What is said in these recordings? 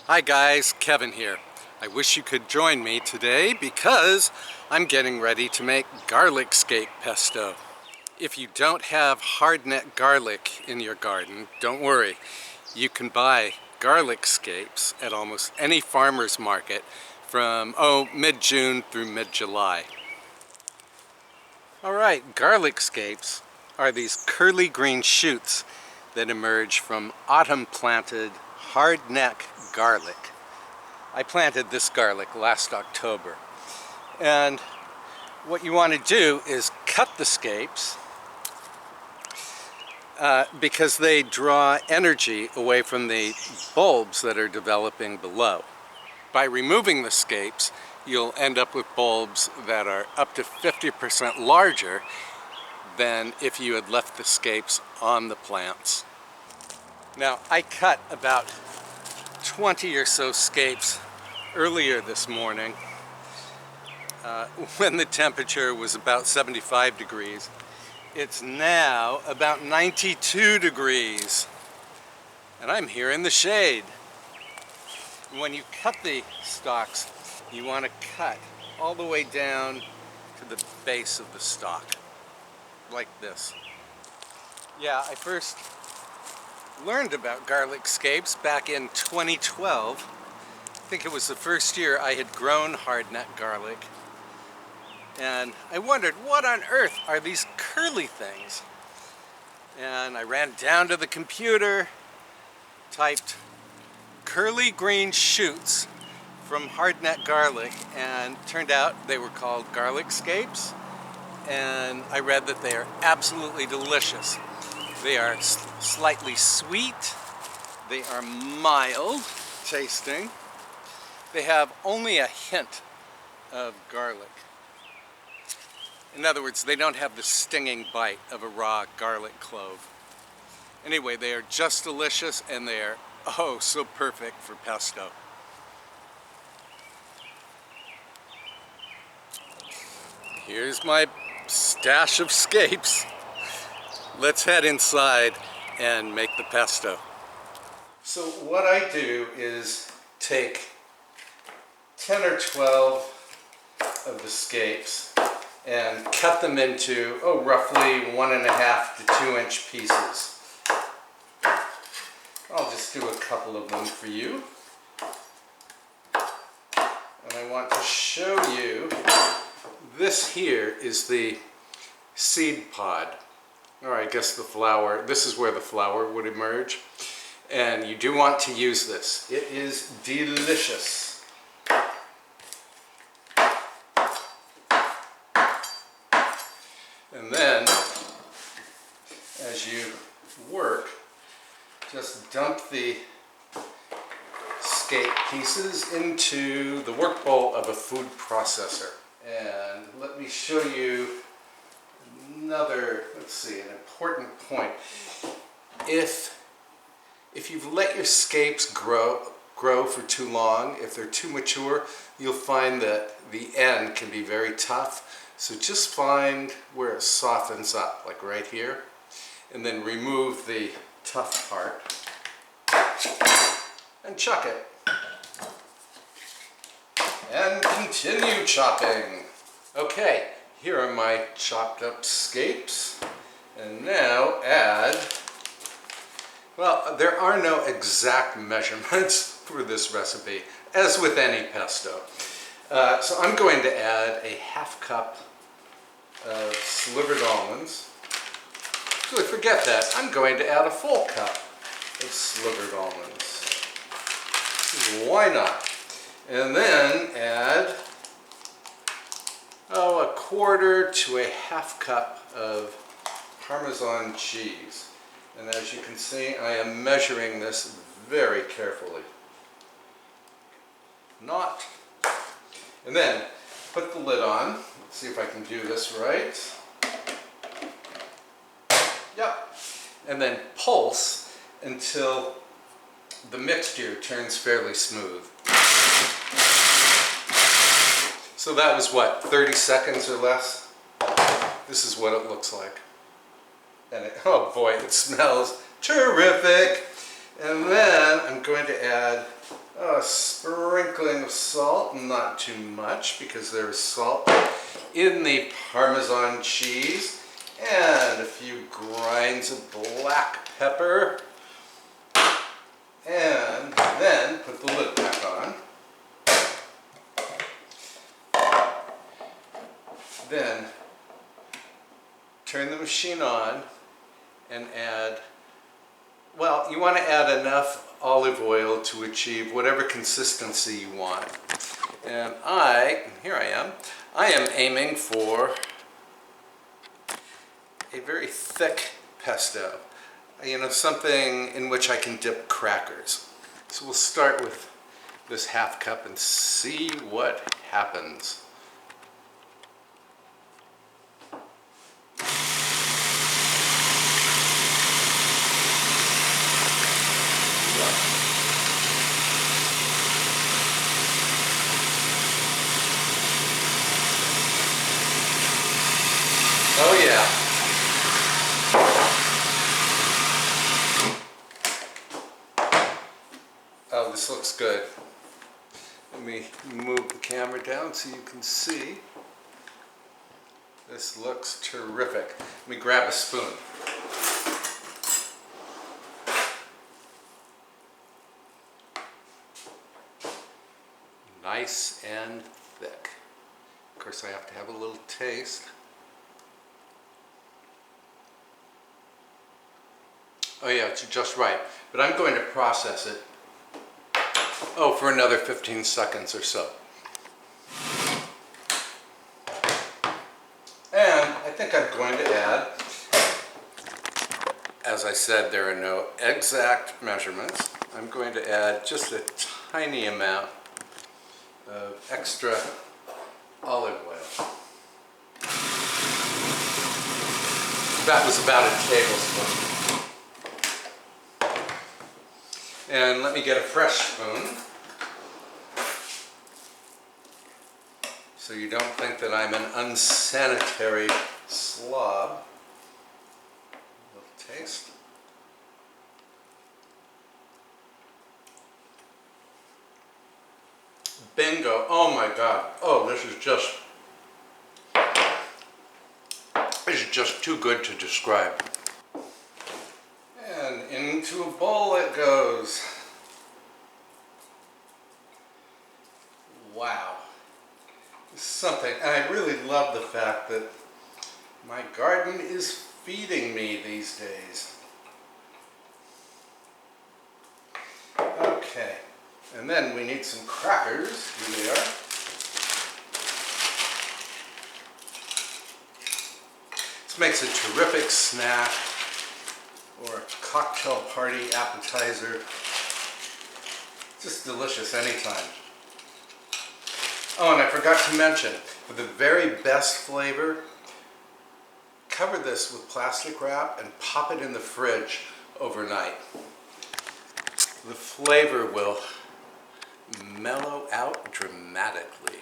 Hi guys, Kevin here. I wish you could join me today because I'm getting ready to make garlic scape pesto. If you don't have hardneck garlic in your garden, don't worry. You can buy garlic scapes at almost any farmer's market from mid-June through mid-July. Alright, garlic scapes are these curly green shoots that emerge from autumn planted hardneck garlic. I planted this garlic last October, and what you want to do is cut the scapes because they draw energy away from the bulbs that are developing below. By removing the scapes, you'll end up with bulbs that are up to 50% larger than if you had left the scapes on the plants. Now, I cut about 20 or so scapes earlier this morning when the temperature was about 75 degrees. It's now about 92 degrees, and I'm here in the shade. When you cut the stalks, you want to cut all the way down to the base of the stalk, like this. Yeah, I first learned about garlic scapes back in 2012. I think it was the first year I had grown hardneck garlic, and I wondered, what on earth are these curly things? And I ran down to the computer, typed curly green shoots from hardneck garlic, and turned out they were called garlic scapes, and I read that they are absolutely delicious. They are slightly sweet, they are mild tasting, they have only a hint of garlic. In other words, they don't have the stinging bite of a raw garlic clove. Anyway, they are just delicious, and they are oh so perfect for pesto. Here's my stash of scapes. Let's head inside and make the pesto. So what I do is take 10 or 12 of the scapes and cut them into, roughly 1.5 to 2 inch pieces. I'll just do a couple of them for you. And I want to show you, this here is the seed pod. Or I guess the flower. This is where the flower would emerge. And you do want to use this. It is delicious. And then, as you work, just dump the scape pieces into the work bowl of a food processor. And let me show you another, an important point. If you've let your scapes grow for too long, if they're too mature, you'll find that the end can be very tough. So just find where it softens up, like right here, and then remove the tough part and chuck it. And continue chopping. Okay, here are my chopped up scapes. And now add, well, there are no exact measurements for this recipe, as with any pesto. So I'm going to add a 1/2 cup of slivered almonds. Actually, forget that. I'm going to add a full cup of slivered almonds. Why not? And then add, 1/4 to a 1/2 cup of Parmesan cheese. And as you can see, I am measuring this very carefully. And then put the lid on. Let's see if I can do this right. Yep. And then pulse until the mixture turns fairly smooth. So that was what, 30 seconds or less? This is what it looks like. And oh boy, it smells terrific. And then I'm going to add about a sprinkling of salt, not too much because there's salt in the Parmesan cheese, and a few grinds of black pepper, and then put the lid back on. Then turn the machine on and add, well, you want to add enough olive oil to achieve whatever consistency you want. And here I am aiming for a very thick pesto. You know, something in which I can dip crackers. So we'll start with this half cup and see what happens. Oh yeah. Oh, this looks good. Let me move the camera down so you can see. This looks terrific. Let me grab a spoon. Nice and thick. Of course, I have to have a little taste. Oh yeah, it's just right. But I'm going to process it, for another 15 seconds or so. And I think I'm going to add, as I said, there are no exact measurements. I'm going to add just a tiny amount of extra olive oil. That was about a tablespoon. And let me get a fresh spoon so you don't think that I'm an unsanitary slob. A little taste. Bingo. Oh my God. Oh, this is just too good to describe. And into a bowl it goes. Wow. It's something. And I really love the fact that my garden is feeding me these days. Okay. And then we need some crackers. Here they are. This makes a terrific snack or a cocktail party appetizer. Just delicious anytime. Oh, and I forgot to mention, for the very best flavor, cover this with plastic wrap and pop it in the fridge overnight. The flavor will mellow out dramatically.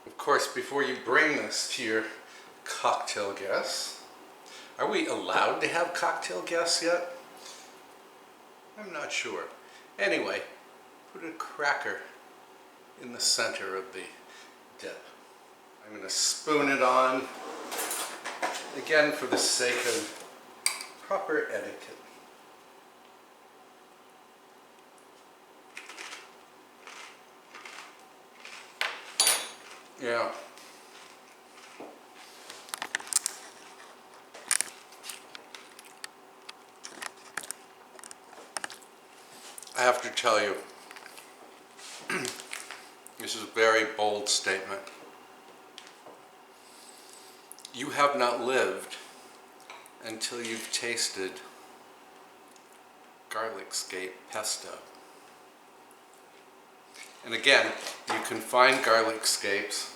Of course, before you bring this to your cocktail guests, are we allowed to have cocktail guests yet? I'm not sure. Anyway, put a cracker in the center of the dip. I'm going to spoon it on, again for the sake of proper etiquette. Yeah. I have to tell you, this is a very bold statement. You have not lived until you've tasted garlic scape pesto. And again, you can find garlic scapes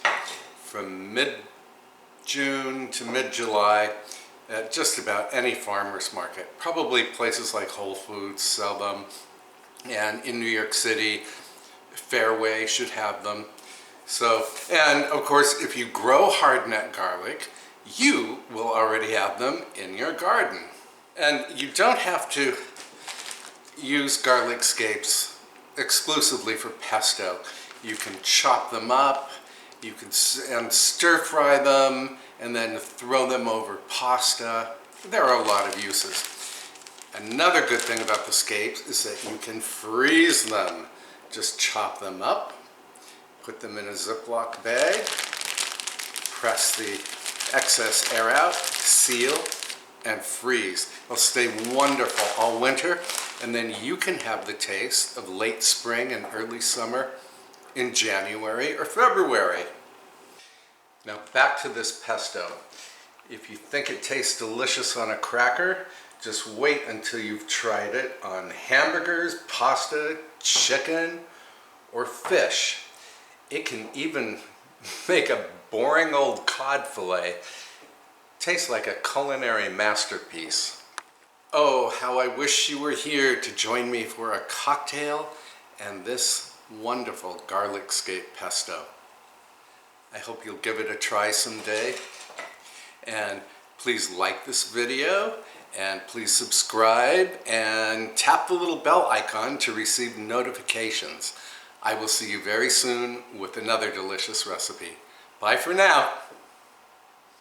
from mid-June to mid-July at just about any farmer's market. Probably places like Whole Foods sell them. And in New York City, Fairway should have them. So, and of course, if you grow hardneck garlic, you will already have them in your garden. And you don't have to use garlic scapes exclusively for pesto. You can chop them up, you can stir fry them, and then throw them over pasta. There are a lot of uses. Another good thing about the Scapes is that you can freeze them. Just chop them up, put them in a Ziploc bag, press the excess air out, seal, and freeze. They'll stay wonderful all winter, and then you can have the taste of late spring and early summer in January or February. Now back to this pesto. If you think it tastes delicious on a cracker, just wait until you've tried it on hamburgers, pasta, chicken, or fish. It can even make a boring old cod fillet taste like a culinary masterpiece. Oh, how I wish you were here to join me for a cocktail and this wonderful garlic scape pesto. I hope you'll give it a try someday. And please like this video, and please subscribe and tap the little bell icon to receive notifications. I will see you very soon with another delicious recipe. Bye for now.